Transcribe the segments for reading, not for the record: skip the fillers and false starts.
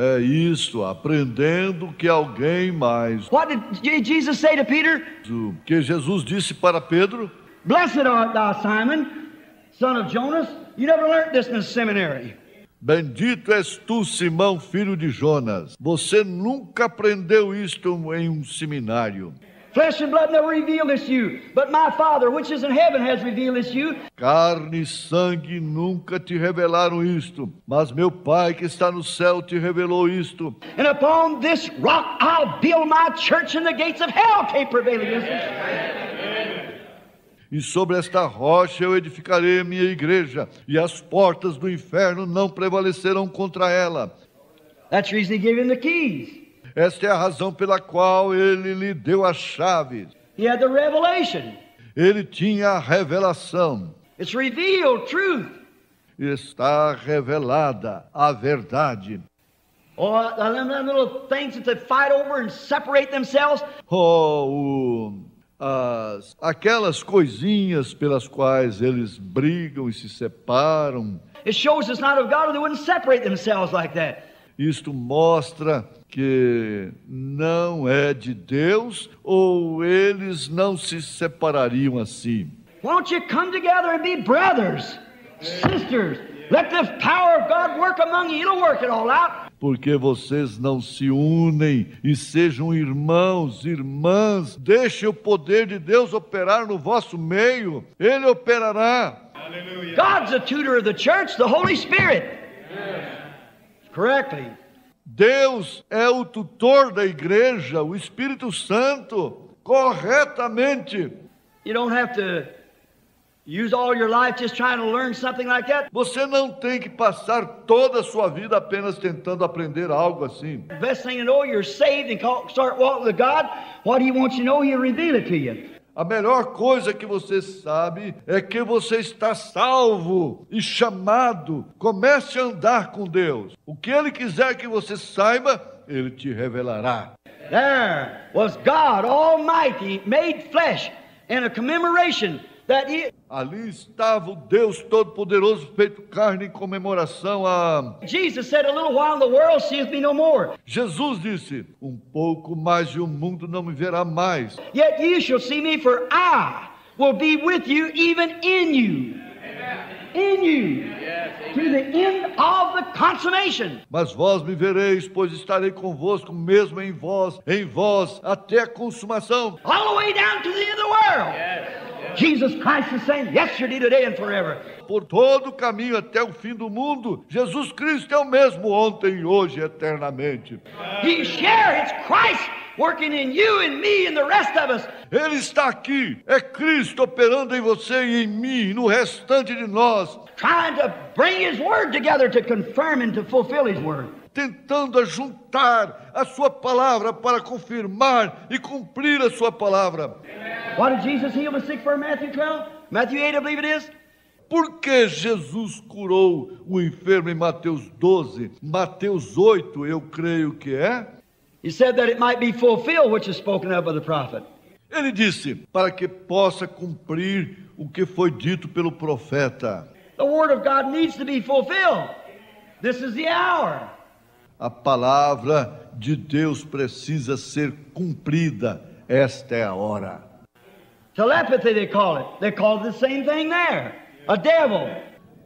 É isso, aprendendo que alguém mais. What did Jesus say to Peter? O que Jesus disse para Pedro? Blessed art thou, Simon, son of Jonas. You never learned this in the seminary. Bendito és tu, Simão, filho de Jonas. Você nunca aprendeu isto em um seminário. Flesh and blood never revealed this to you, but my Father, which is in heaven, has revealed this to you. Carne e sangue nunca te revelaram isto, mas meu Pai que está no céu te revelou isto. And upon this rock I'll build my church, and the gates of hell can't prevail against it. E sobre esta rocha eu edificarei a minha igreja, e as portas do inferno não prevalecerão contra ela. That's the reason he gave him the keys. Esta é a razão pela qual ele lhe deu as chaves. He had the revelation. Ele tinha a revelação. It's revealed truth. Está revelada a verdade. Oh, them little things that they fight over and separate themselves. Aquelas coisinhas pelas quais eles brigam e se separam. It shows it's not of God, or they wouldn't separate themselves like that. Isto mostra que não é de Deus, ou eles não se separariam assim. Why don't you come together and be brothers, sisters? Let the power of God work among you. It'll work it all out. Porque vocês não se unem e sejam irmãos, irmãs. Deixe o poder de Deus operar no vosso meio. Ele operará. Hallelujah. God's the tutor of the church, the Holy Spirit. Yes. Correctly. Deus é o tutor da igreja, o Espírito Santo, corretamente. You don't have to use all your life just trying to learn something like that. Você não tem que passar toda a sua vida apenas tentando aprender algo assim. The best thing to know, you're saved and start walking with God. What He wants you to know, He'll reveal it to you. A melhor coisa que você sabe é que você está salvo e chamado. Comece a andar com Deus. O que Ele quiser que você saiba, Ele te revelará. There was God Almighty made flesh in a commemoration that He... Ali estava o Deus Todo-Poderoso feito carne em comemoração a... Jesus said, a little while the world seeth me no more. Jesus disse, pouco mais e o mundo não me verá mais. Yet ye shall see me, for I will be with you, even in you. In you. To the end of the consummation. Mas vós me vereis, pois estarei convosco mesmo em vós, até a consumação. All the way down to the end of the world. Jesus Christ is the same yesterday, today and forever. Por todo o caminho até o fim do mundo, Jesus Cristo é o mesmo ontem, hoje, eternamente. He shares Christ working in you and me and the rest of us. Ele está aqui, é Cristo operando em você e em mim, no restante de nós. Trying to bring His word together to confirm and to fulfill His word. Tentando juntar a sua palavra para confirmar e cumprir a sua palavra. What did Jesus heal the sick for in Matthew 12? Matthew 8, I believe it is. Por que Jesus curou o enfermo em Mateus 12? Mateus 8, eu creio que é. He said that it might be fulfilled which is spoken of by the prophet. Ele disse, para que possa cumprir o que foi dito pelo profeta. The word of God needs to be fulfilled. This is the hour. A palavra de Deus precisa ser cumprida. Esta é a hora. Telepathy, they call it. They call it the same thing there. A devil.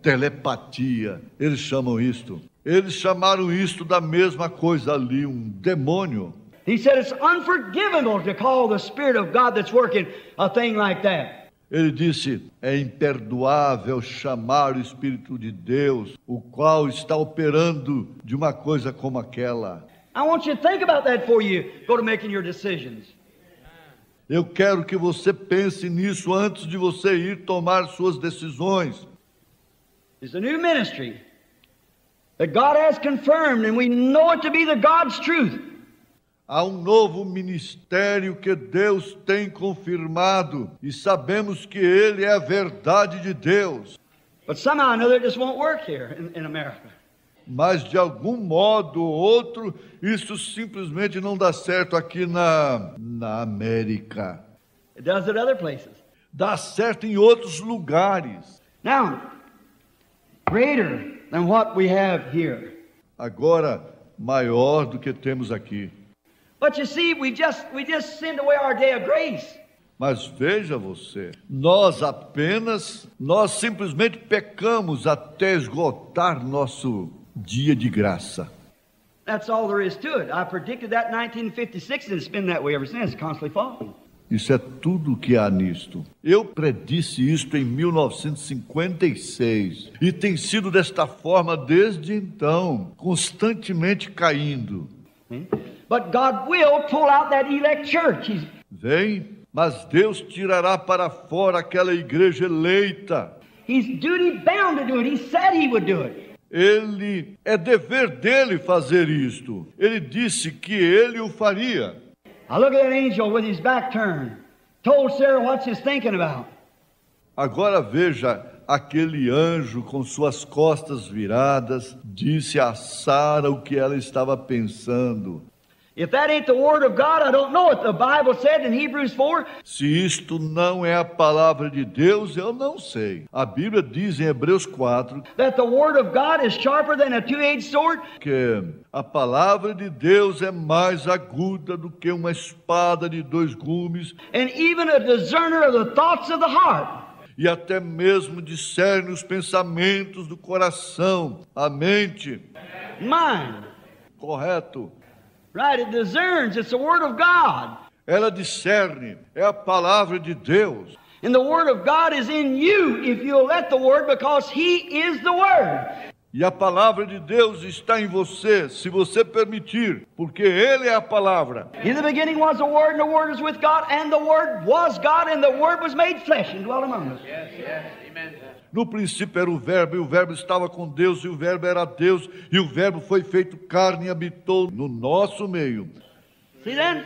Telepatia. Eles chamam isto. Eles chamaram isto da mesma coisa ali, demônio. He said it's unforgivable to call the Spirit of God that's working a thing like that. Ele disse, é imperdoável chamar o Espírito de Deus, o qual está operando de uma coisa como aquela. I want you to think about that before you go to making your decisions. Eu quero que você pense nisso antes de você ir tomar suas decisões. It's a new ministry that God has confirmed, and we know it to be the God's truth. Há novo ministério que Deus tem confirmado e sabemos que ele é a verdade de Deus. But somehow or another it just won't work here in America. Mas de algum modo ou outro, isso simplesmente não dá certo aqui na América. It does at other places. Dá certo em outros lugares. Now, greater than what we have here. Agora, maior do que temos aqui. But you see, we just send away our day of grace. Mas veja você, nós simplesmente pecamos até esgotar nosso dia de graça. That's all there is to it. I predicted that in 1956 and it's been that way ever since, constantly falling. Isso é tudo o que há nisto. Eu predisse isto em 1956 e tem sido desta forma desde então, constantemente caindo. But God will pull out that elect church. Vem, mas Deus tirará para fora aquela igreja eleita. He's duty bound to do it. He said he would do it. É dever dele fazer isto. Ele disse que ele o faria. I look at that angel with his back turned. Told Sarah what she's thinking about. Agora veja aquele anjo com suas costas viradas, disse a Sara o que ela estava pensando. If that ain't the word of God, I don't know what the Bible said in Hebrews 4. Se isto não é a palavra de Deus, eu não sei. A Bíblia diz em Hebreus 4 that the word of God is sharper than a two-edged sword. Que a palavra de Deus é mais aguda do que uma espada de dois gumes. And even a discerner of the thoughts of the heart. E até mesmo discerne os pensamentos do coração, a mente. Mind. Correto. Right, it discerns. It's the word of God. Ela discerne, é a palavra de Deus. And the word of God is in you if you'll let the word, because he is the word. E a palavra de Deus está em você, se você permitir, porque ele é a palavra. In the beginning was the word, and the word was with God, and the word was God, and the word was made flesh and dwelt among us. Yes, yes, amen. No princípio era o verbo, e o verbo estava com Deus, e o verbo era Deus, e o verbo foi feito carne e habitou no nosso meio. See then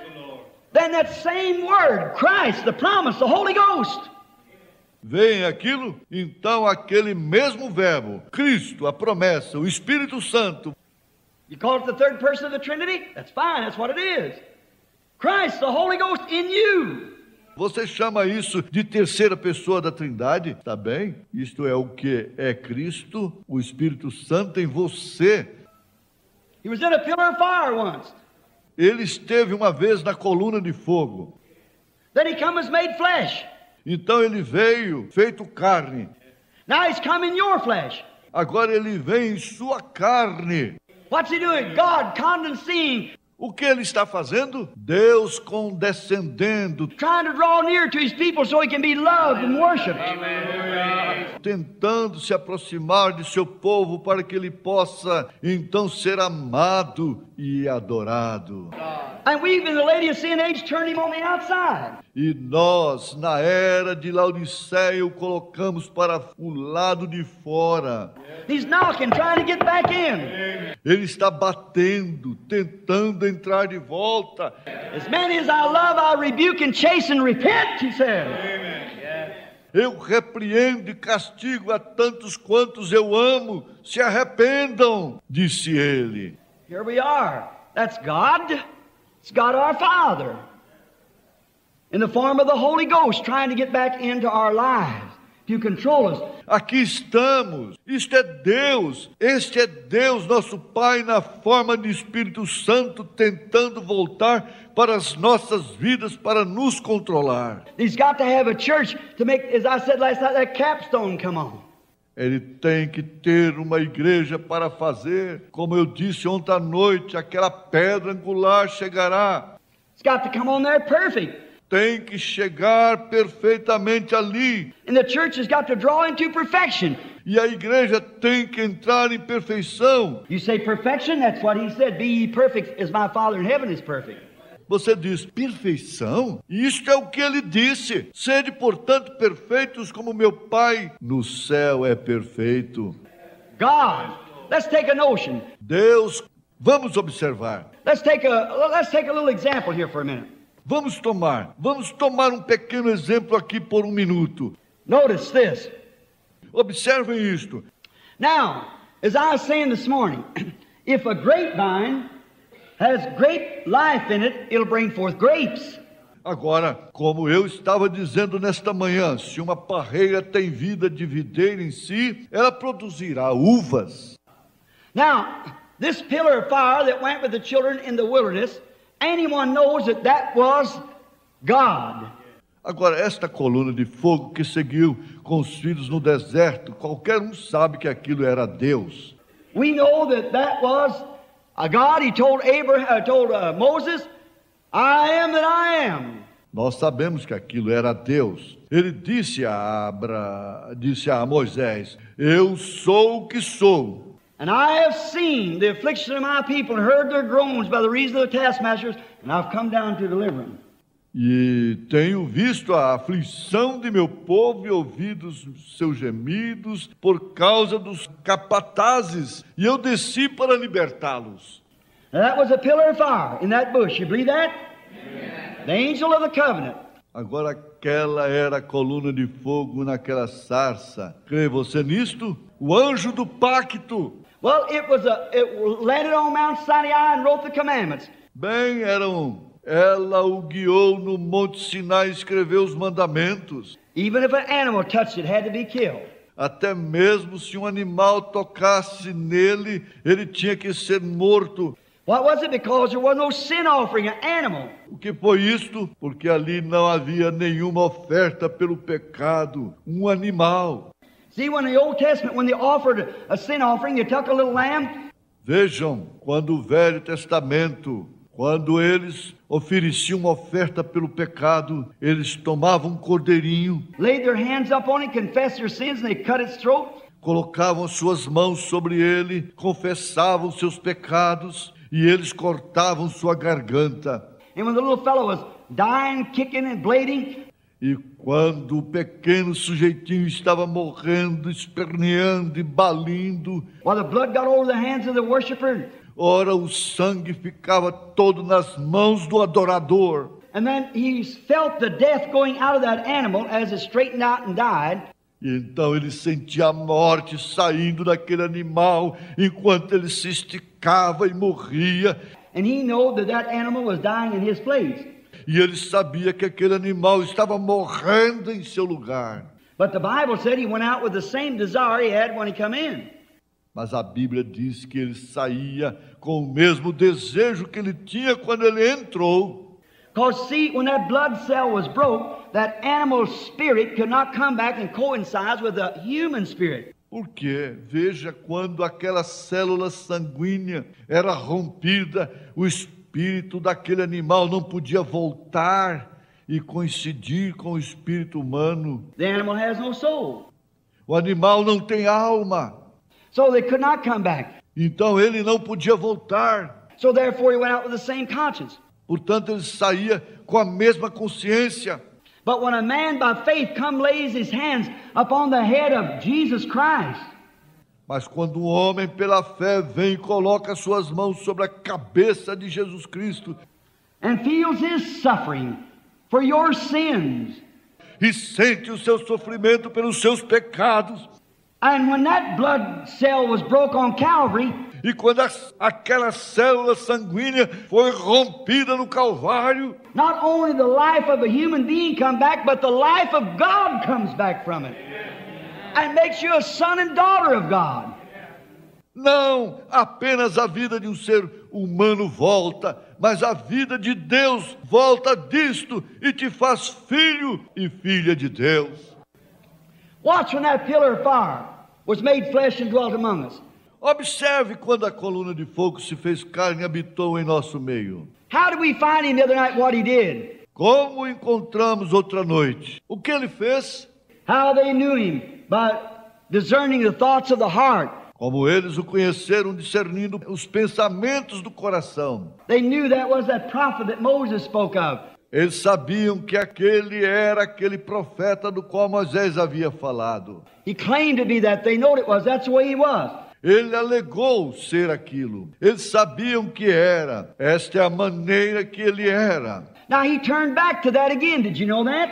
that same word, Christ, the promise, the Holy Ghost. Vem aquilo? Então aquele mesmo verbo, Cristo, a promessa, o Espírito Santo. You call it the third person of the Trinity? That's fine, that's what it is. Christ, the Holy Ghost in you. Você chama isso de terceira pessoa da Trindade? Tá bem? Isto é o que é Cristo, o Espírito Santo em você. He was in a pillar of fire once. Ele esteve uma vez na coluna de fogo. Then he come as made flesh. Então ele veio feito carne. Now he's come in your flesh. Agora ele vem em sua carne. What's he doing? God condescending. O que ele está fazendo? Deus condescendendo, Trying to draw near to his people so he can be loved and worshipped. tentando se aproximar de seu povo para que ele possa então ser amado e adorado. And we've in the Laodicean age turned him on the outside. E nós, na era de Laodiceia, o colocamos para o lado de fora. He's knocking, trying to get back in. Ele está batendo, tentando entrar de volta. As many as I love, I rebuke and chasten, repent, he said. Eu repreendo e castigo a tantos quantos eu amo, se arrependam, disse ele. Here we are. That's God. It's God our Father. In the form of the Holy Ghost, trying to get back into our lives, to control us. Aqui estamos, isto é Deus, este é Deus, nosso Pai, na forma de Espírito Santo, tentando voltar para as nossas vidas, para nos controlar. He's got to have a church to make, as I said last night, that capstone come on. Ele tem que ter uma igreja para fazer, como eu disse ontem à noite, aquela pedra angular chegará. It's got to come on there perfect. Tem que chegar perfeitamente ali. And the church has got to draw into perfection. E a igreja tem que entrar em perfeição. You say perfection? That's what he said. Be ye perfect as my Father in heaven is perfect. Você diz, perfeição? Isto é o que ele disse. Sede, portanto, perfeitos como meu Pai no céu é perfeito. God, let's take a notion. Deus, vamos observar. Let's take a little example here for a minute. Vamos tomar um pequeno exemplo aqui por um minuto. Notice this. Observem isto. Now, as I was saying this morning, if a grapevine has grape life in it, it'll bring forth grapes. Agora, como eu estava dizendo nesta manhã, se uma parreira tem vida de videira em si, ela produzirá uvas. Now, This pillar of fire that went with the children in the wilderness, anyone knows that that was God. Agora, esta coluna de fogo que seguiu com os filhos no deserto, qualquer um sabe que aquilo era Deus. We know that that was a God. He told Moses, I am that I am. Nós sabemos que aquilo era Deus. Ele disse a Moisés, eu sou o que sou. And I have seen the affliction of my people and heard their groans by the reason of the taskmasters, and I've come down to deliver them. E tenho visto a aflição de meu povo e ouvido os seus gemidos por causa dos capatazes, e eu desci para libertá-los. That was a pillar of fire in that bush. You believe that? Amen. The angel of the covenant. Agora aquela era a coluna de fogo naquela sarça. Crê você nisto? O anjo do pacto. Well, it landed on Mount Sinai and wrote the commandments. Bem, ela o guiou no Monte Sinai e escreveu os mandamentos. Even if an animal touched it, had to be killed. Até mesmo se um animal tocasse nele, ele tinha que ser morto. What was it? Because there was no sin offering, an animal. O que foi isto? Porque ali não havia nenhuma oferta pelo pecado, um animal. See, when the Old Testament, when they offered a sin offering, they took a little lamb. Vejam, quando o Velho Testamento, quando eles ofereciam uma oferta pelo pecado, eles tomavam um cordeirinho, laid their hands up on it, confessed their sins, and they cut its throat. Colocavam suas mãos sobre ele, confessavam seus pecados e eles cortavam sua garganta. And when the little fellow was dying, kicking and bleeding, e quando o pequeno sujeitinho estava morrendo, esperneando e balindo, while the blood got over the hands of the worshiper, ora o sangue ficava todo nas mãos do adorador. And then he felt the death going out of that animal as it straightened out and died. E então ele sentia a morte saindo daquele animal enquanto ele se esticava e morria. And he knew that that animal was dying in his place. E ele sabia que aquele animal estava morrendo em seu lugar. But the Bible said he went out with the same desire he had when he come in. Mas a Bíblia diz que ele saía com o mesmo desejo que ele tinha quando ele entrou. Because see, when that blood cell was broke, that animal spirit could not come back and coincide with the human spirit. Porque, veja, quando aquela célula sanguínea era rompida, o espírito daquele animal não podia voltar e coincidir com o espírito humano. The animal has no soul. O animal não tem alma. So they could not come back. Então ele não podia voltar. So therefore he went out with the same conscience. Portanto, ele saía com a mesma consciência. But when a man by faith lays his hands upon the head of Jesus Christ, mas quando um homem pela fé vem e coloca suas mãos sobre a cabeça de Jesus Cristo, and feels his suffering for your sins, e sente o seu sofrimento pelos seus pecados, and when that blood cell was broke on Calvary, e quando aquela célula sanguínea foi rompida no Calvário, not only the life of a human being come back, but the life of God comes back from it. And makes you a son and daughter of God. Não apenas a vida de um ser humano volta, mas a vida de Deus volta disto e te faz filho e filha de Deus. Watch when that pillar of fire was made flesh and dwelt among us. Observe quando a coluna de fogo se fez carne e habitou em nosso meio. How did we find him the other night? What he did? Como o encontramos outra noite? O que ele fez? How they knew him? By discerning the thoughts of the heart. Como eles o conheceram discernindo os pensamentos do coração. They knew that was that prophet that Moses spoke of. Eles sabiam que aquele era aquele profeta do qual Moisés havia falado. He claimed to be that. They know it was. That's the way he was. Ele alegou ser aquilo. Eles sabiam que era. Esta é a maneira que ele era. Now he turned back to that again. Did you know that?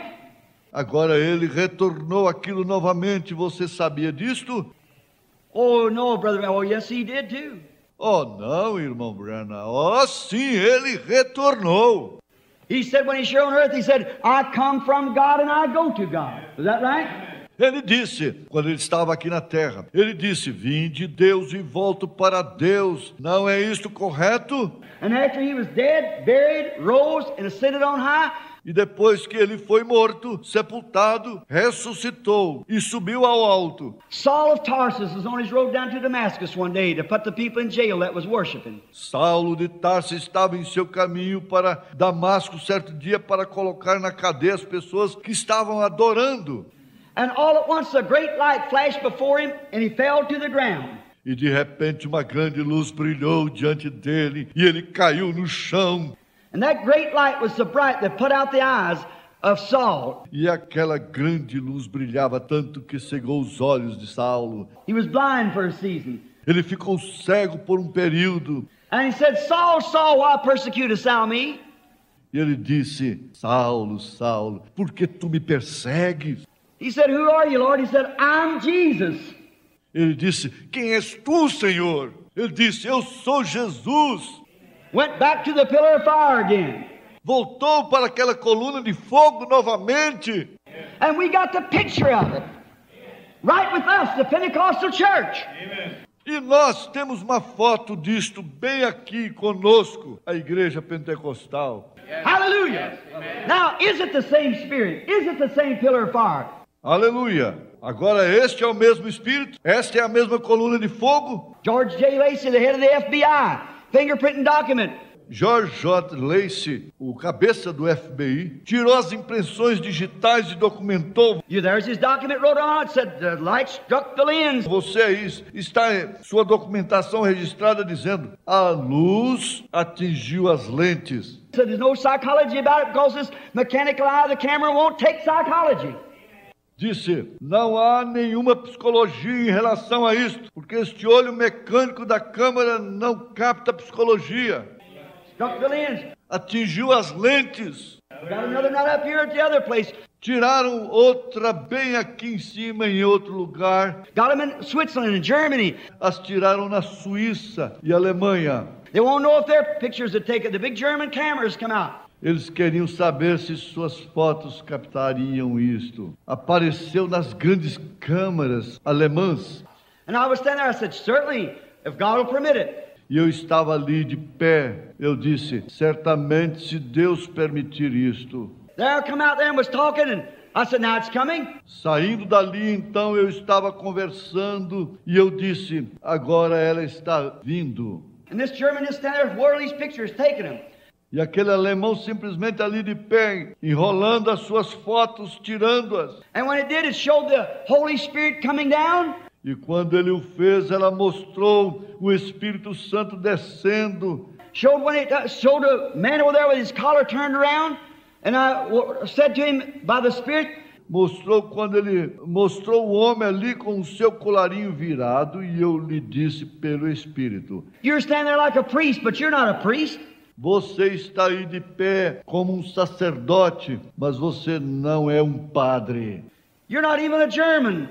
Agora ele retornou aquilo novamente. Você sabia disto? Oh no, brother. Oh yes, he did too. Oh não, irmão Branham. Oh sim, ele retornou. He said when he's here on earth, he said, I come from God and I go to God. Is that right? Ele disse, quando ele estava aqui na terra, ele disse, vim de Deus e volto para Deus. Não é isto correto? And after he was dead, buried, rose, and ascended on high, E depois que ele foi morto, sepultado, ressuscitou e subiu ao alto. Saul of Tarsus was on his road down to Damascus one day to put the people in jail that was worshiping. Saulo de Tarso estava em seu caminho para Damasco certo dia para colocar na cadeia as pessoas que estavam adorando. And all at once a great light flashed before him, and he fell to the ground. E de repente uma grande luz brilhou diante dele e ele caiu no chão. And that great light was so bright that put out the eyes of Saul. E aquela grande luz brilhava tanto que cegou os olhos de Saulo. He was blind for a season. Ele ficou cego por um período. And he said, Saul, Saul, why persecutest thou me? E ele disse, Saulo, Saulo, por que tu me persegues? He said, who are you, Lord? He said, I'm Jesus. Ele disse, quem és tu, Senhor? Ele disse, eu sou Jesus. Went back to the pillar of fire again. Voltou para aquela coluna de fogo novamente. And we got the picture of it. Right with us, the Pentecostal church. Amen. E nós temos uma foto disto bem aqui conosco, a igreja pentecostal. Yes. Hallelujah. Yes. Now, is it the same spirit? Is it the same pillar of fire? Aleluia. Agora este é o mesmo Espírito? Esta é a mesma coluna de fogo? George J. Lacey, the head of the FBI, fingerprint and document. George J. Lacey, o cabeça do FBI, tirou as impressões digitais e documentou. There's his document wrote on it, said the light struck the lens. Você aí está sua documentação registrada dizendo a luz atingiu as lentes. So there's no psychology about it because this mechanical eye of the camera won't take psychology. Disse, não há nenhuma psicologia em relação a isto, porque este olho mecânico da câmera não capta psicologia. Struck the lens. Atingiu as lentes. Got another not up here at the other place. Tiraram outra bem aqui em cima em outro lugar. Got them in Switzerland and Germany. As tiraram na Suíça e Alemanha. They won't know if their pictures are taken. The big German cameras come out. Eles queriam saber se suas fotos captariam isto. Apareceu nas grandes câmeras alemãs. And I was standing there, I said, certainly, if God will permit it. E eu estava ali de pé. Eu disse, certamente se Deus permitir isto. There I come out there and was talking, and I said, now it's coming. Saindo dali, então, eu estava conversando e eu disse, agora ela está vindo. And this German is standing there with worldly pictures, taking them. E aquele alemão simplesmente ali de pé, enrolando as suas fotos, tirando-as. And when it did, it showed the Holy Spirit coming down. E quando ele o fez, ela mostrou o Espírito Santo descendo. Showed when it showed a man over there with his collar turned around, and I said to him by the Spirit. Mostrou quando ele mostrou o homem ali com o seu colarinho virado, e eu lhe disse pelo Espírito. You're standing there like a priest, but you're not a priest. Você está aí de pé como um sacerdote, mas você não é um padre. You're not even a German.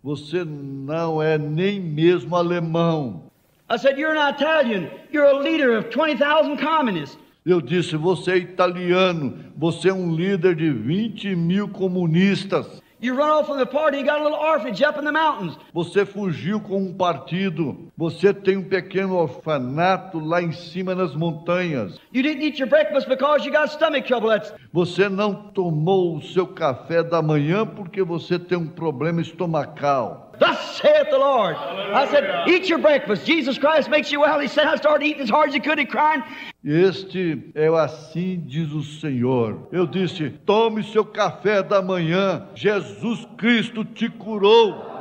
Você não é nem mesmo alemão. I said, you're an Italian. You're a leader of 20,000 communists. Eu disse, você é italiano. Você é um líder de 20.000 comunistas. You run off from the party, you got a little orphanage up in the mountains. Você fugiu com um partido. Você tem um pequeno orfanato lá em cima nas montanhas. You didn't eat your breakfast because you got stomach trouble. Você não tomou o seu café da manhã porque você tem um problema estomacal. Thus saith the Lord. I said, eat your breakfast. Jesus Christ makes you well. He said, I started eating as hard as he could. He cried. Este é assim diz o Senhor. Eu disse, tome seu café da manhã. Jesus Cristo te curou.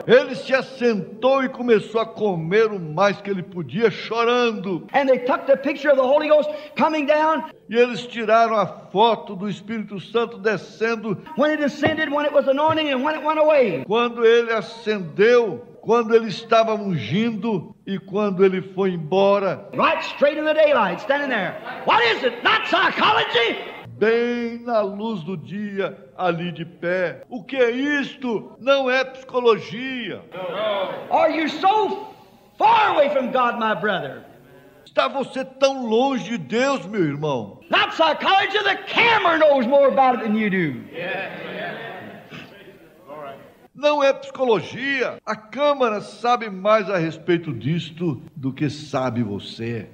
Ele se assentou e começou a comer o mais que ele podia, chorando. And they took the picture of the Holy Ghost coming down. E eles tiraram a foto do Espírito Santo descendo. When it ascended, when it was anointing, and when it went away. Quando ele ascendeu, quando ele estava ungindo e quando ele foi embora. Right straight in the daylight, standing there. What is it? Not psychology. Bem na luz do dia, ali de pé. O que é isto? Não é psicologia. Are you so far away from God, my brother? Está você tão longe de Deus, meu irmão? Not psychology. The camera knows more about it than you do. Não é psicologia. A Câmara sabe mais a respeito disto do que sabe você.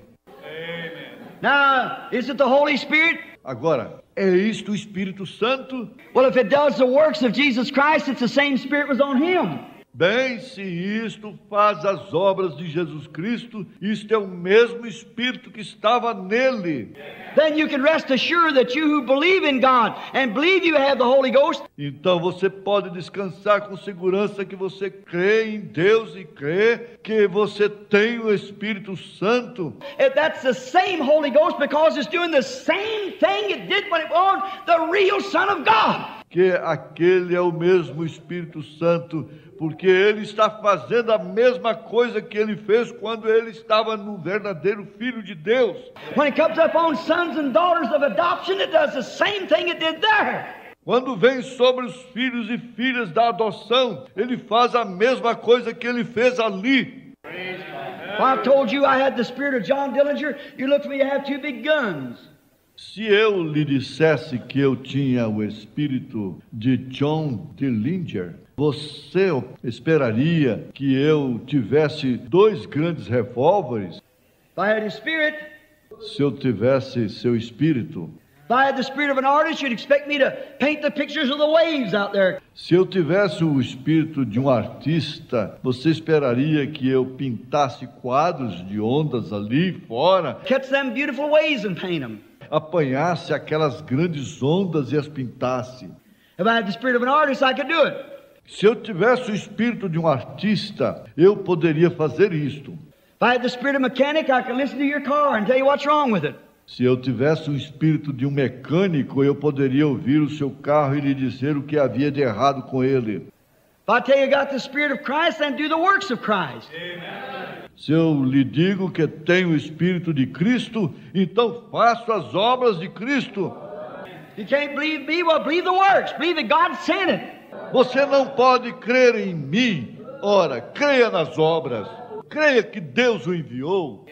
Now, is it the Holy Spirit? Agora, é isto o Espírito Santo? Well, if it does the works of Jesus Christ, it's the same Spirit was on him. Bem, se isto faz as obras de Jesus Cristo, isto é o mesmo Espírito que estava nele. Then you can rest assured that you who believe in God and believe you have the Holy Ghost, Então você pode descansar com segurança que você crê em Deus e crê que você tem o Espírito Santo. if that's the same Holy Ghost because it's doing the same thing it did when it was the real Son of God. Que aquele é o mesmo Espírito Santo, porque ele está fazendo a mesma coisa que ele fez quando ele estava no verdadeiro Filho de Deus. When it comes up on sons and daughters of adoption, it does the same thing it did there. Quando vem sobre os filhos e filhas da adoção, ele faz a mesma coisa que ele fez ali. Well, I told you I had the spirit of John Dillinger. You look for me to have two big guns. Se eu lhe dissesse que eu tinha o espírito de John Dillinger, você esperaria que eu tivesse 2 grandes revólveres? If I had his spirit, Se eu tivesse seu espírito? if I had the spirit of an artist, you'd expect me to paint the pictures of the waves out there. Se eu tivesse o espírito de um artista, você esperaria que eu pintasse quadros de ondas ali fora, Catch them beautiful waves and paint them. apanhasse aquelas grandes ondas e as pintasse? If I had the spirit of an artist, I could do it. Se eu tivesse o espírito de um artista, eu poderia fazer isto. If I had the spirit of a mechanic, I could listen to your car and tell you what's wrong with it. Se eu tivesse o espírito de um mecânico, eu poderia ouvir o seu carro e lhe dizer o que havia de errado com ele. If I tell you I got the spirit of Christ, then do the works of Christ. Se eu lhe digo que tenho o espírito de Cristo, então faço as obras de Cristo. You can't believe me? Well, believe the works. Believe that God sent it. Você não pode crer em mim. Ora, creia nas obras. Creia que Deus o enviou.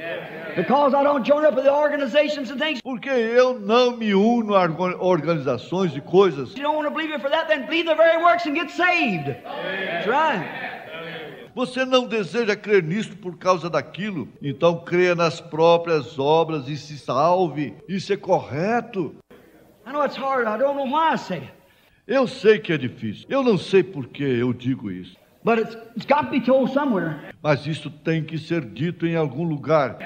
Because I don't join up with the organizations and things. Porque eu não me uno a organizações e coisas. You don't want to believe it for that, then believe the very works and get saved. That's right. Você não deseja crer nisto por causa daquilo? Então creia nas próprias obras e se salve. Isso é correto. I know it's hard. I don't know why I say it. Eu sei que é difícil. Eu não sei por que eu digo isso. But it's got to be told somewhere. Mas isso tem que ser dito em algum lugar.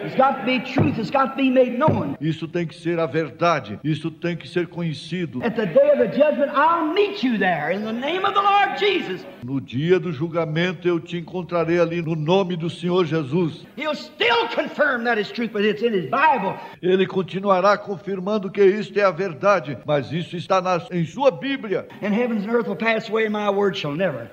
It's got to be truth. It's got to be made known. Isso tem que ser a verdade. Isso tem que ser conhecido. At the day of the judgment, I'll meet you there in the name of the Lord Jesus. No dia do julgamento eu te encontrarei ali no nome do Senhor Jesus. He'll still confirm that it's truth, but it's in His Bible. Ele continuará confirmando que isto é a verdade, mas isso está em sua Bíblia. And heavens and earth will pass away, and my word shall never.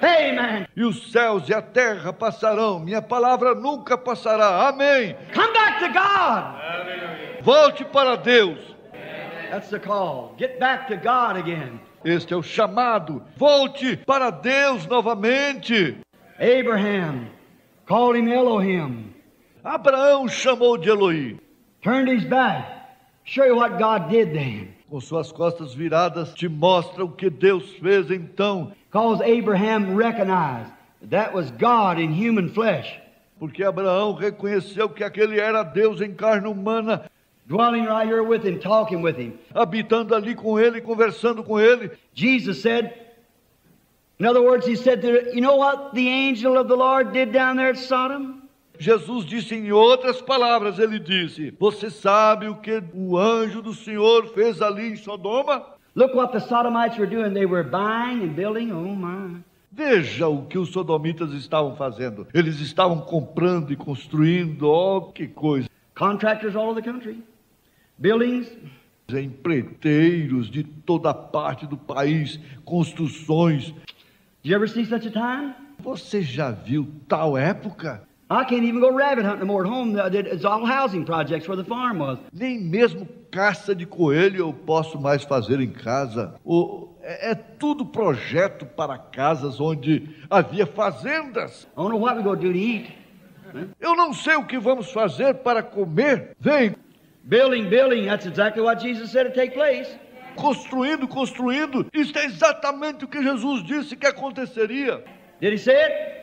Amen. E os céus e a terra passarão, minha palavra nunca passará. Amém. Come back to God. Volte para Deus. That's the call. Get back to God again. Este é o chamado. Volte para Deus novamente. Abraham called him Elohim. Abraão chamou de Eloí. Turned his back. Show you what God did then. Com suas costas viradas, te mostra o que Deus fez então. Because Abraham recognized that was God in human flesh. Porque Abraão reconheceu que aquele era Deus em carne humana, Dwelling right here with him, talking with him. habitando ali com ele, conversando com ele. Jesus said, in other words, he said, you know what the angel of the Lord did down there at Sodom? Jesus disse em outras palavras, ele disse: você sabe o que o anjo do Senhor fez ali em Sodoma? Look what the Sodomites were doing. They were buying and building. Oh my. Veja o que os sodomitas estavam fazendo. Eles estavam comprando e construindo, oh, que coisa. Contractors all over the country. Buildings. Empreiteiros de toda parte do país, construções. Did you ever see such a time? Você já viu tal época? I can't even go rabbit hunting no more at home. It's all housing projects where the farm was. Nem mesmo caça de coelho eu posso mais fazer em casa. É tudo projeto para casas onde havia fazendas. I don't know what we're going to do to eat. Eu não sei o que vamos fazer para comer. Vem. Building. That's exactly what Jesus said would take place. construindo, construindo. Isso é exatamente o que Jesus disse que aconteceria. Did he say it?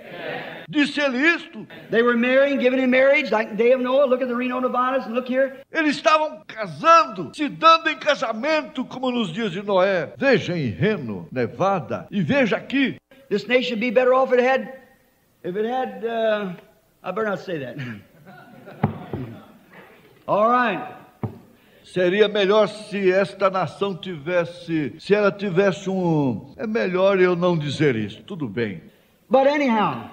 Disse ele isto. They were marrying, giving in marriage, like the day of Noah. Look at the Reno Nevadas and look here. Eles estavam casando, se dando em casamento, como nos dias de Noé. Veja em Reno, Nevada, e veja aqui. This nation would be better off if it had, I better not say that. All right. Seria melhor se esta nação se ela tivesse é melhor eu não dizer isso, tudo bem. But anyhow,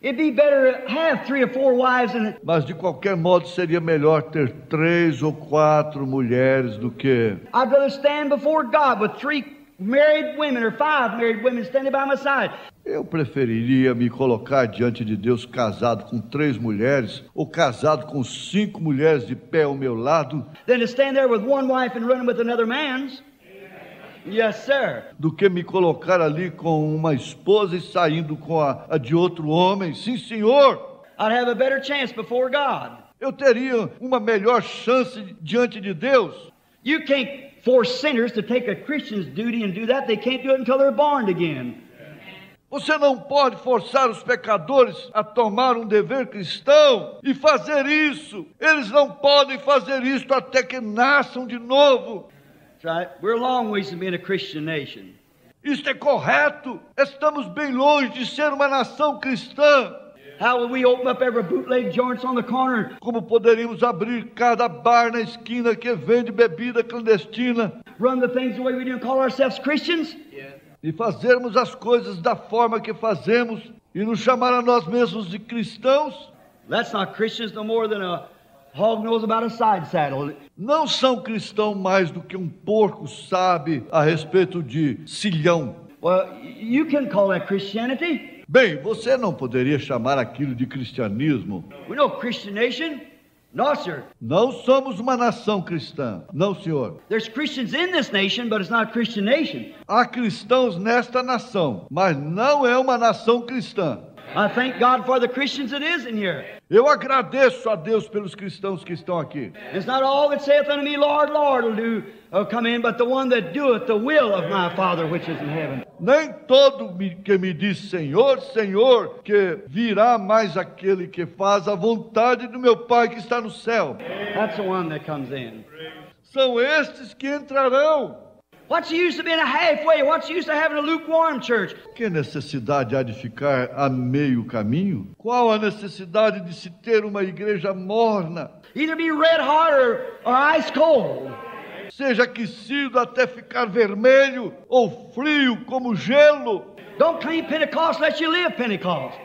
it'd be better to have 3 or 4 wives and... Mas de qualquer modo seria melhor ter 3 ou 4 mulheres do que... I'd rather stand before God with 3 married women or 5 married women standing by my side. Eu preferiria me colocar diante de Deus casado com 3 mulheres ou casado com 5 mulheres de pé ao meu lado Than to stand there with one wife and running with another man's. Yes, sir. do que me colocar ali com uma esposa e saindo com a de outro homem. Sim, senhor. I'd have a better chance before God. Eu teria uma melhor chance diante de Deus. You can't force sinners to take a Christian's duty and do that. They can't do it until they're born again. Você não pode forçar os pecadores a tomar um dever cristão e fazer isso. Eles não podem fazer isso até que nasçam de novo. That's right. We're a long ways from being a Christian nation. Isso é correto. Estamos bem longe de ser uma nação cristã. How will we open up every bootleg joints on the corner? Como poderíamos abrir cada bar na esquina que vende bebida clandestina Run the things the way we do and call ourselves Christians? e fazermos as coisas da forma que fazemos e nos chamar a nós mesmos de cristãos? That's not Christians no more than a hog knows about a side saddle. Não são cristãos mais do que um porco sabe a respeito de silhão. Well, you can call that Christianity. Bem, você não poderia chamar aquilo de cristianismo. We're no Christian nation. No, sir. Não somos uma nação cristã. Não, senhor. There's Christians in this nation, but it's not a Christian nation. Há cristãos nesta nação, mas não é uma nação cristã. I thank God for the Christians that is in here. Eu agradeço a Deus pelos cristãos que estão aqui. It's not all that saith unto me, Lord, Lord, will come in, but the one that doeth the will of my Father which is in heaven. Nem todo que me diz Senhor, Senhor, que virá, mais aquele que faz a vontade do meu Pai que está no céu. That's the one that comes in. São estes que entrarão. What's the use of being a halfway? What's the use of having a lukewarm church? Que necessidade há de ficar a meio caminho? Qual a necessidade de se ter uma igreja morna? Either be red hot or ice cold. Seja aquecido até ficar vermelho ou frio como gelo. Don't claim Pentecost unless you live Pentecost.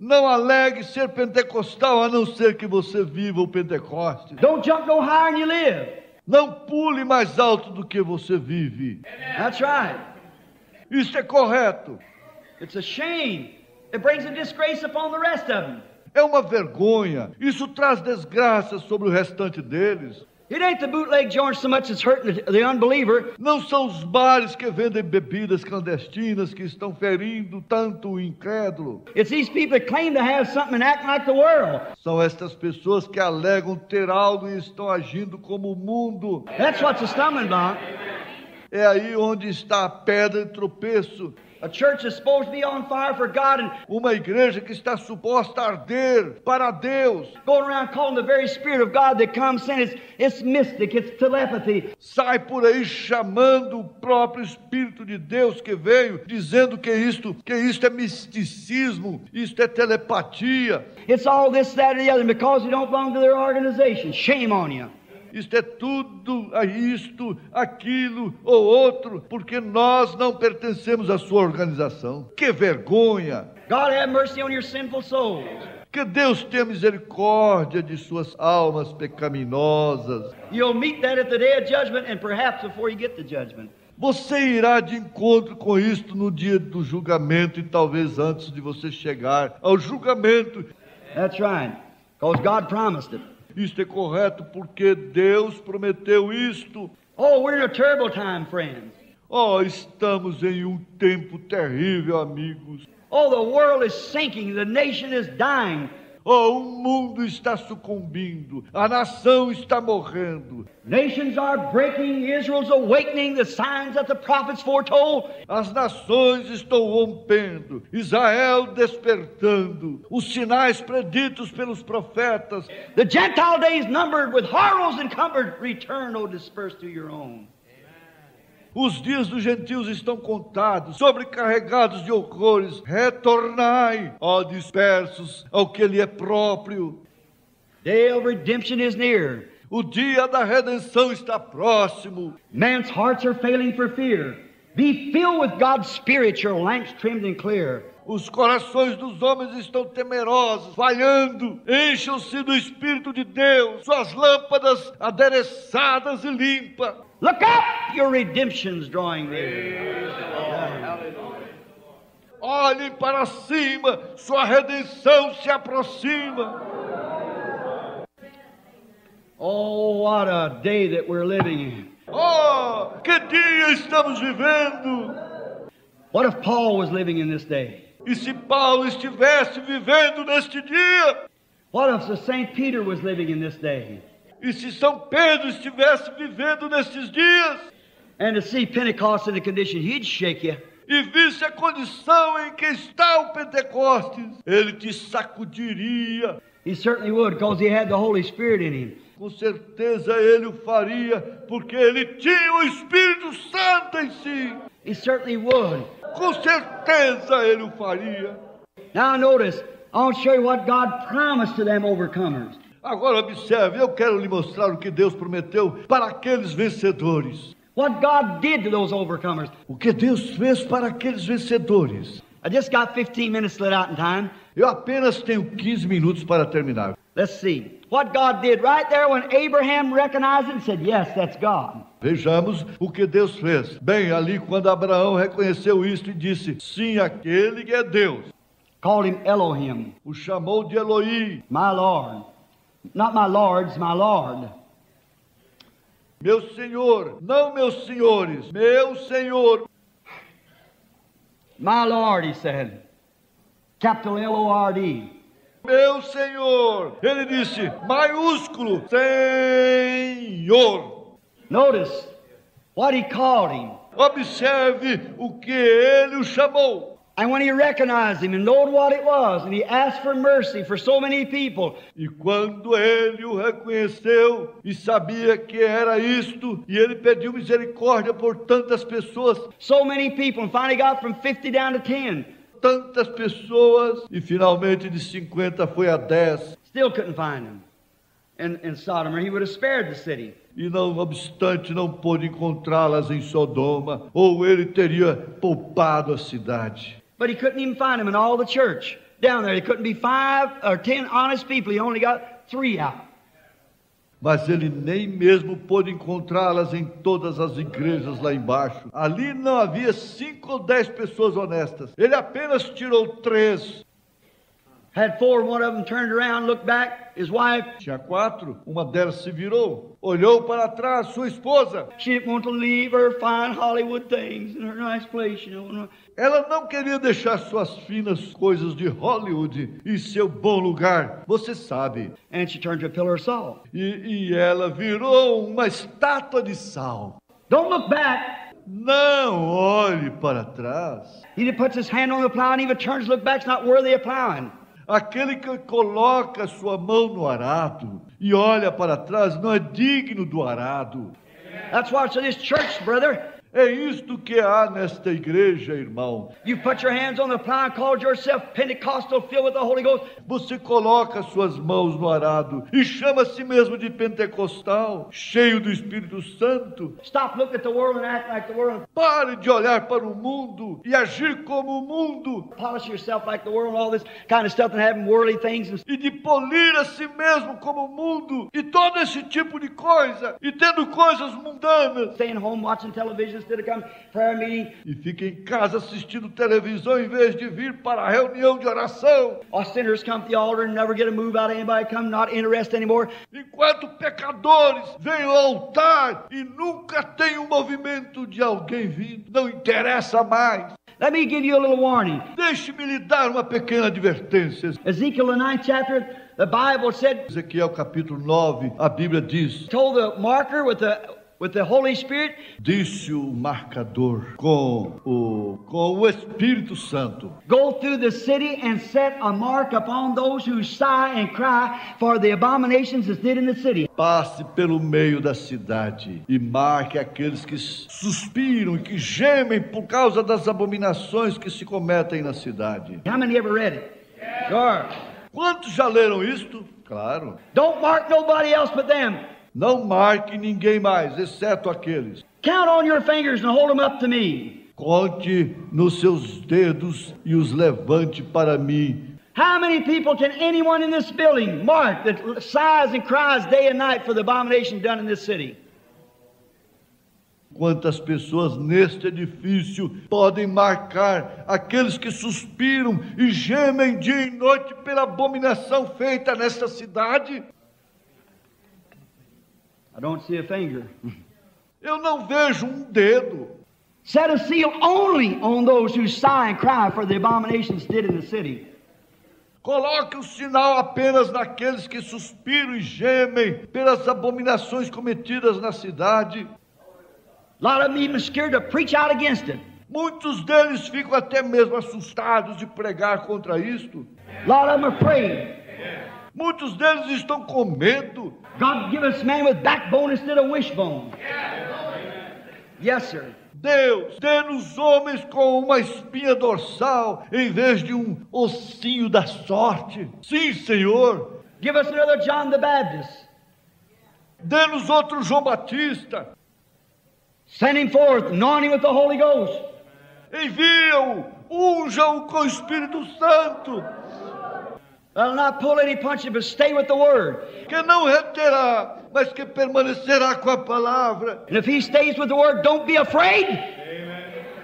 Não alegue ser pentecostal a não ser que você viva o Pentecostes. Don't jump no higher than you live. Não pule mais alto do que você vive. That's right. Isso é correto. It's a shame. It brings a disgrace upon the rest of them. É uma vergonha. Isso traz desgraça sobre o restante deles. It ain't the bootleg joints so much as hurting the unbeliever. Não são os bares que vendem bebidas clandestinas que estão ferindo tanto o incrédulo. It's these people that claim to have something and act like the world. São estas pessoas que alegam ter algo e estão agindo como o mundo. That's what's a stumbling block. É aí onde está a pedra de tropeço. A church is supposed to be on fire for God and Uma igreja que está suposta a arder para Deus. going around calling the very Spirit of God that comes in. It's mystic, it's telepathy. Sai por aí chamando o próprio Espírito de Deus que veio, dizendo que isto é misticismo, isto é telepatia. It's all this, that, and the other because you don't belong to their organization. Shame on you. Isto é tudo, isto, aquilo ou outro, porque nós não pertencemos à sua organização. Que vergonha! God have mercy on your sinful souls. Que Deus tenha misericórdia de suas almas pecaminosas. You'll meet that at the day of judgment and perhaps before you get the judgment. Você irá de encontro com isto no dia do julgamento e talvez antes de você chegar ao julgamento. That's right, because God promised it. Isto é correto porque Deus prometeu isto. Oh, we're in a terrible time, friends. Oh, estamos em um tempo terrível, amigos. Oh, the world is sinking. The nation is dying. Oh, o mundo está sucumbindo, a nação está morrendo. Nations are breaking, Israel's awakening, the signs that the prophets foretold. As nações estão rompendo, Israel despertando, os sinais preditos pelos profetas. The Gentile days numbered, with horrors encumbered, return, O dispersed to your own. Os dias dos gentios estão contados, sobrecarregados de horrores. Retornai, ó dispersos, ao que lhe é próprio. Day of redemption is near. O dia da redenção está próximo. Man's hearts are failing for fear. Be filled with God's Spirit, your lamps trimmed and clear. Os corações dos homens estão temerosos, falhando. Encham-se do Espírito de Deus, suas lâmpadas adereçadas e limpas. Look up, your redemption's drawing near. Olhem para cima, sua redenção se aproxima. Oh, what a day that we're living in. Oh, que dia estamos vivendo! What if Paul was living in this day? E se Paulo estivesse vivendo neste dia? What if the St. Peter was living in this day? E se São Pedro estivesse vivendo nestes dias? And to see Pentecost in the condition, he'd shake you. E visse a condição em que está o Pentecostes, ele te sacudiria. He certainly would, because he had the Holy Spirit in him. Com certeza ele o faria, porque ele tinha o Espírito Santo em si. He certainly would. Com certeza ele o faria. Now notice, I want to show you what God promised to them overcomers. Agora observe, eu quero lhe mostrar o que Deus prometeu para aqueles vencedores. What God did to those overcomers. O que Deus fez para aqueles vencedores. I just got 15 minutes let out in time. Eu apenas tenho 15 minutos para terminar. Let's see. What God did right there when Abraham recognized it and said, yes, that's God. Vejamos o que Deus fez. Bem, ali quando Abraão reconheceu isto e disse, sim, aquele que é Deus. Called him Elohim. O chamou de Elohim. My Lord. Not my lords, my Lord. Meu Senhor, não meus senhores, meu Senhor. My Lord, he said. Capital L-O-R-D. Meu Senhor. Ele disse, maiúsculo, Senhor. Notice what he called him. Observe o que ele o chamou. And when he recognized him and knowed what it was, and he asked for mercy for so many people. E quando ele o reconheceu e sabia que era isto, e ele pediu misericórdia por tantas pessoas. So many people, and finally got from 50 down to 10. Tantas pessoas, e finalmente de 50 foi a 10. Still couldn't find him in Sodom, or he would have spared the city. E não obstante não pôde encontrá-las em Sodoma, ou ele teria poupado a cidade. But he couldn't even find him in all the church. Down there, there couldn't be 5 or 10 honest people. He only got 3 out. Mas ele nem mesmo pôde encontrá-las em todas as igrejas lá embaixo. Ali não havia 5 ou 10 pessoas honestas. Ele apenas tirou 3. Had 4, one of them turned around, looked back, his wife. Tinha 4, uma delas se virou, olhou para trás, sua esposa. She didn't want to leave her fine Hollywood things in her nice place, you know. Ela não queria deixar suas finas coisas de Hollywood e seu bom lugar, você sabe. And she turned to a pillar of salt. E ela virou uma estátua de sal. Don't look back. Não olhe para trás. He that puts his hand on the plow and even turns to look back is not worthy of plowing. Aquele que coloca sua mão no arado e olha para trás não é digno do arado. That's what's in this church, brother. É isto que há nesta igreja, irmão. You put your hands on the plow and called yourself Pentecostal, filled with the Holy Ghost. Você coloca suas mãos no arado e chama a si mesmo de pentecostal, cheio do Espírito Santo. Stop looking at the world and act like the world. Pare de olhar para o mundo e agir como o mundo. Polish yourself like the world and all this kind of stuff and having worldly things. E de polir a si mesmo como o mundo e todo esse tipo de coisa e tendo coisas mundanas. Staying home watching television instead of coming prayer meeting. E fica em casa assistindo televisão em vez de vir para a reunião de oração. Or sinners come to the altar and never get a move out of anybody come, not interested anymore. Enquanto pecadores vêm ao altar e nunca tem um movimento de alguém vindo, não interessa mais. Let me give you a little warning. Deixe-me lhe dar uma pequena advertência. Ezekiel, the 9th chapter, the Bible said, Ezequiel capítulo 9, a Bíblia diz: told the marker with the Holy Spirit, disse o marcador com o Espírito Santo: go through the city and set a mark upon those who sigh and cry for the abominations that's did in the city. passe pelo meio da cidade e marque aqueles que suspiram e que gemem por causa das abominações que se cometem na cidade. How many ever read it? Sure. Quantos já leram isto? Claro. Don't mark nobody else but them. Não marque ninguém mais, exceto aqueles. Count on your fingers and hold them up to me. Conte nos seus dedos e os levante para mim. How many people can anyone in this building mark that sighs and cries day and night for the abomination done in this city? Quantas pessoas neste edifício podem marcar aqueles que suspiram e gemem dia e noite pela abominação feita nesta cidade? I don't see a finger. Eu não vejo um dedo. Set a seal only on those who sigh and cry for the abominations did in the city. Coloque o sinal apenas naqueles que suspiram e gemem pelas abominações cometidas na cidade. A lot of them even scared to preach out against it. Muitos deles ficam até mesmo assustados de pregar contra isto. A lot of them are afraid. Muitos deles estão com medo. God give us man with backbone instead of wishbone. Yes, sir. Deus, dê-nos homens com uma espinha dorsal em vez de um ossinho da sorte. Sim, Senhor. Give us another John the Baptist. Dê-nos outro João Batista. Send him forth, anoint him with the Holy Ghost. Envia-o, unja-o com o Espírito Santo. I'll not pull any punches, but stay with the Word. Que não reterá, mas que permanecerá com a palavra. And if he stays with the Word, don't be afraid.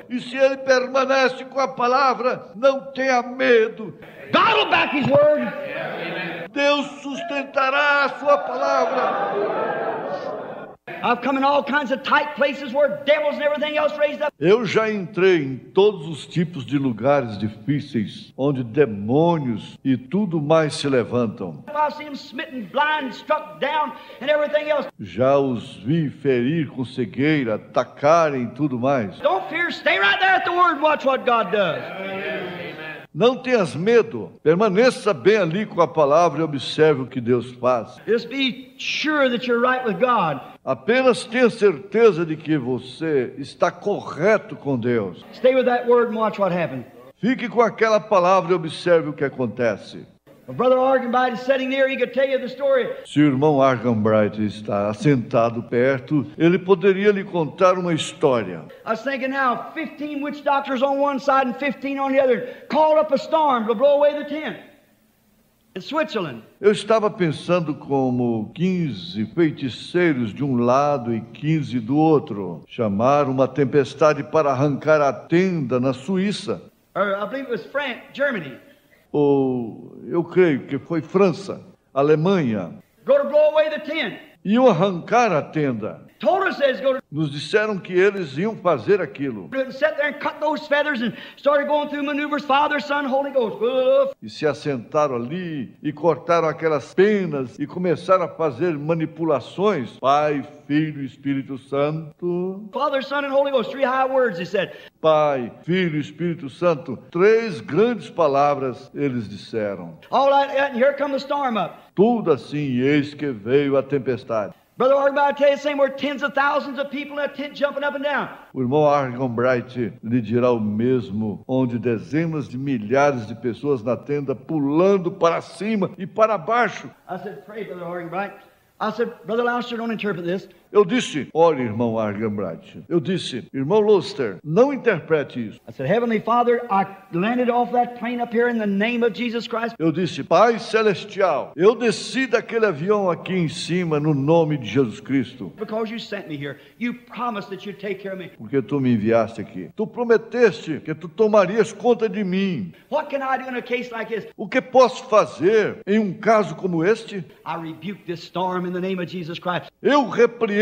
E se ele permanece com a palavra, não tenha medo. God will back his Word. Deus sustentará a sua palavra. I've come in all kinds of tight places where devils and everything else raised up. Eu já entrei em todos os tipos de lugares difíceis, onde demônios e tudo mais se levantam. I've seen them smitten, blind, struck down, and everything else. Já os vi ferir com cegueira, atacarem e tudo mais. Don't fear, stay right there at the Word and watch what God does. Não tenhas medo, permaneça bem ali com a palavra e observe o que Deus faz. Just be sure that you're right with God. Apenas tenha certeza de que você está correto com Deus. Stay with that Word and watch what happens. Fique com aquela palavra e observe o que acontece. If Brother Arganbright is sitting there, he could tell you the story. Se o irmão Arganbright está sentado perto, ele poderia lhe contar uma história. I was thinking now, 15 witch doctors on one side and 15 on the other called up a storm to blow away the tent in Switzerland. Eu estava pensando como 15 feiticeiros de um lado e 15 do outro chamaram uma tempestade para arrancar a tenda na Suíça. Or I believe it was France, Germany. Ou eu creio que foi França, Alemanha. Go to blow away the tent. Iam arrancar a tenda. Told us they was going to Nos disseram que eles iam fazer aquilo. do it and sat there and cut those feathers and started going through maneuvers, Father, Son, Holy Ghost. E se assentaram ali e cortaram aquelas penas e começaram a fazer manipulações. Pai, Filho e Espírito Santo. Father, Son, and Holy Ghost. 3 high words, he said. Pai, Filho e Espírito Santo. 3 grandes palavras eles disseram. All right, and here come the storm up. Tudo assim, e eis que veio a tempestade. Brother Arganbright, I tell you the same, were tens of thousands of people in that tent jumping up and down. O irmão Arganbright lhe dirá o mesmo, onde dezenas de milhares de pessoas na tenda pulando para cima e para baixo. I said, pray, Brother Arganbright. I said, Brother Lauster, don't interpret this. Eu disse, ore, irmão Arganbright. Eu disse, irmão Luster, não interprete isso. I said, Heavenly Father, I landed off that plane up here in the name of Jesus Christ. Eu disse, Pai Celestial, eu desci daquele avião aqui em cima no nome de Jesus Cristo. Because you sent me here. You promised that you'd take care of me. Porque tu me enviaste aqui. Tu prometeste que tu tomarias conta de mim. What can I do in a case like this? O que posso fazer em um caso como este? I rebuke this storm in the name of Jesus Christ. Eu repreendo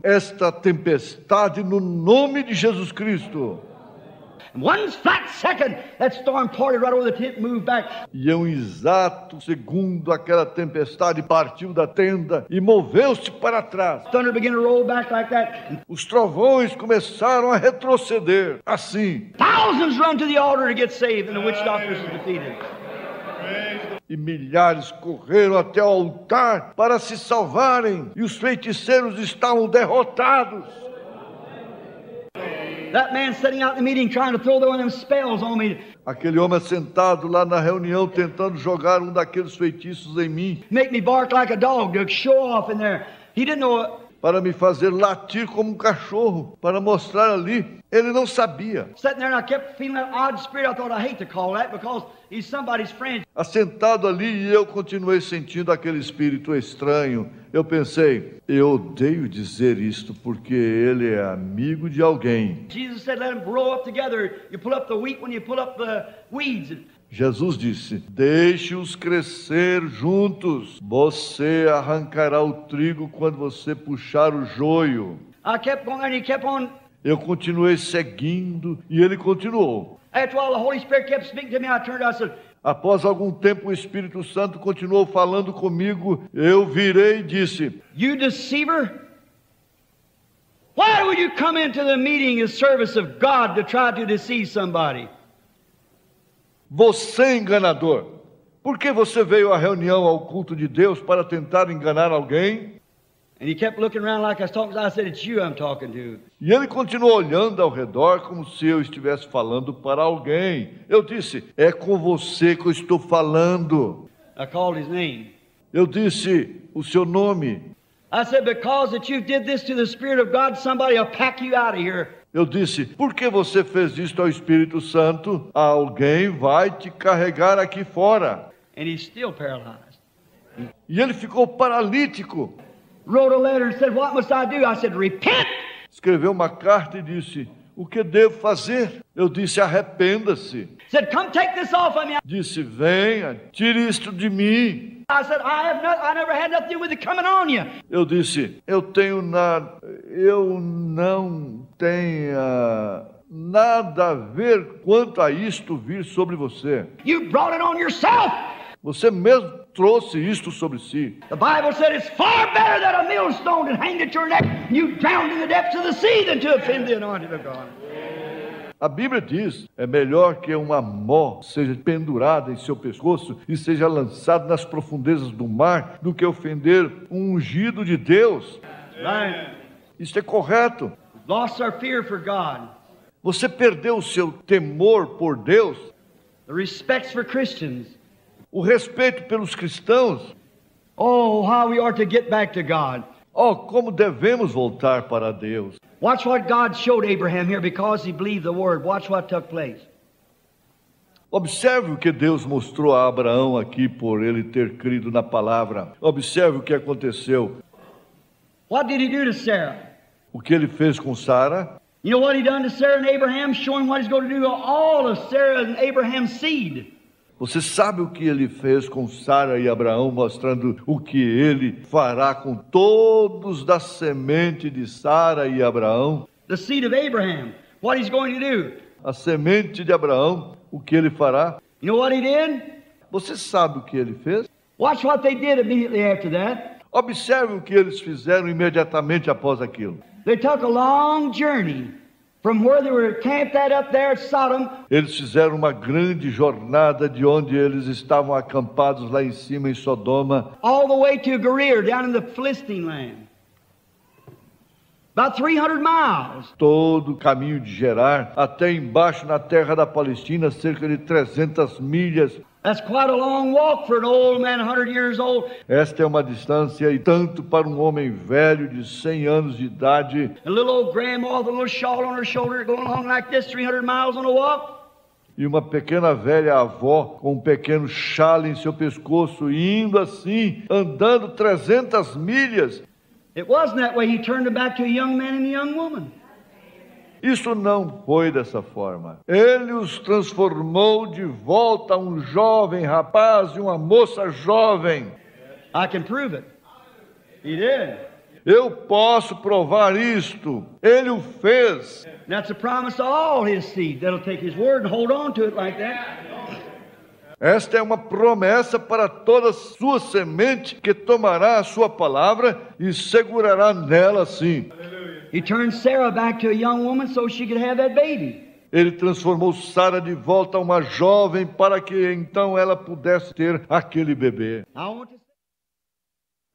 esta tempestade no nome de Jesus Cristo. And one flat second, that storm parted right over the tent and moved back. E em um exato segundo, aquela tempestade partiu da tenda e moveu-se para trás. Thunder began to roll back like that. Os trovões começaram a retroceder, assim. Thousands run to the altar to get saved, and the witch doctors are defeated. E milhares correram até o altar para se salvarem, e os feiticeiros estavam derrotados. That man sitting out in the meeting trying to throw one of them spells on me. Aquele homem sentado lá na reunião tentando jogar um daqueles feitiços em mim, Make me bark like a dog to show off in there. He didn't know. para me fazer latir como um cachorro, para mostrar ali. Ele não sabia. Sitting there and I kept feeling that odd spirit. I thought I hate to call that because he's somebody's friend. Assentado ali, e eu continuei sentindo aquele espírito estranho. Eu pensei, eu odeio dizer isto porque ele é amigo de alguém. Jesus said, let them grow up together. You pull up the wheat when you pull up the weeds. Jesus disse, deixe-os crescer juntos. Você arrancará o trigo quando você puxar o joio. I kept going and he kept on. Eu continuei seguindo e ele continuou. After a while, the Holy Spirit kept speaking to me. I turned. I said, Após algum tempo, o Espírito Santo continuou falando comigo. Eu virei e disse, you deceiver. Why would you come into the meeting and service of God to try to deceive somebody? você enganador, por que você veio à reunião, ao culto de Deus, para tentar enganar alguém? And he kept looking around like I was talking. I said, it's you I'm talking to. E ele continuou olhando ao redor como se eu estivesse falando para alguém. Eu disse, é com você que eu estou falando. I called his name. Eu disse o seu nome. I said, because that you did this to the Spirit of God, somebody will pack you out of here. Eu disse, por que você fez isto ao Espírito Santo? Alguém vai te carregar aqui fora. And he's still paralyzed. E ele ficou paralítico. Wrote a letter and said, what must I do? I said, repent. Escreveu uma carta e disse, o que devo fazer? Eu disse, arrependa-se. Said, come take this off of me. Disse, venha, tire isto de mim. I said, I never had nothing to do with it coming on you. Eu disse, eu não tenho nada a ver quanto a isto vir sobre você. You brought it on yourself. Você mesmo trouxe isto sobre si. The Bible said it's far better that a millstone that hanged at your neck and you drowned in the depths of the sea than to offend the anointed of God. A Bíblia diz, é melhor que uma mó seja pendurada em seu pescoço e seja lançada nas profundezas do mar do que ofender um ungido de Deus. Right. Isso é correto. Lost our fear for God. Você perdeu o seu temor por Deus, The respect for Christians. o respeito pelos cristãos. Oh, how we are to get back to God. Oh, como devemos voltar para Deus. Watch what God showed Abraham here because he believed the word. Watch what took place. Observe o que Deus mostrou a Abraão aqui por ele ter crido na palavra. Observe o que aconteceu. What did he do to Sarah? O que ele fez com Sara. You know what he done to Sarah and Abraham? Showing what he's going to do to all of Sarah and Abraham's seed. Você sabe o que ele fez com Sara e Abraão, mostrando o que ele fará com todos da semente de Sara e Abraão? The seed of Abraham. What he's going to do. A semente de Abraão, o que ele fará? You know what he did? Você sabe o que ele fez? Watch what they did immediately after that. Observe o que eles fizeram imediatamente após aquilo. They took a long journey from where they were camped up there at Sodom. Eles fizeram uma grande jornada de onde eles estavam acampados lá em cima em Sodoma, All the way to Gerar, down in the Philistine land. About 300 miles. todo o caminho de Gerar, até embaixo na terra da Palestina, cerca de 300 milhas. That's quite a long walk for an old man 100 years old. Esta é uma distância e tanto para um homem velho de 100 anos de idade. A little old grandma with a little shawl on her shoulder going along like this, 300 miles on a walk. E uma pequena velha avó com um pequeno chale em seu pescoço, indo assim, andando 300 milhas. It wasn't that way. He turned it back to a young man and a young woman. Isso não foi dessa forma. Ele os transformou de volta a um jovem rapaz e uma moça jovem. I can prove it. He did. Eu posso provar isto. Ele o fez. And that's a promise to all his seed that'll take his word and hold on to it like that. Esta é uma promessa para toda sua semente que tomará a sua palavra e segurará nela assim. He turned Sarah back to a young woman so she could have that baby. Ele transformou Sara de volta a uma jovem para que então ela pudesse ter aquele bebê. I want to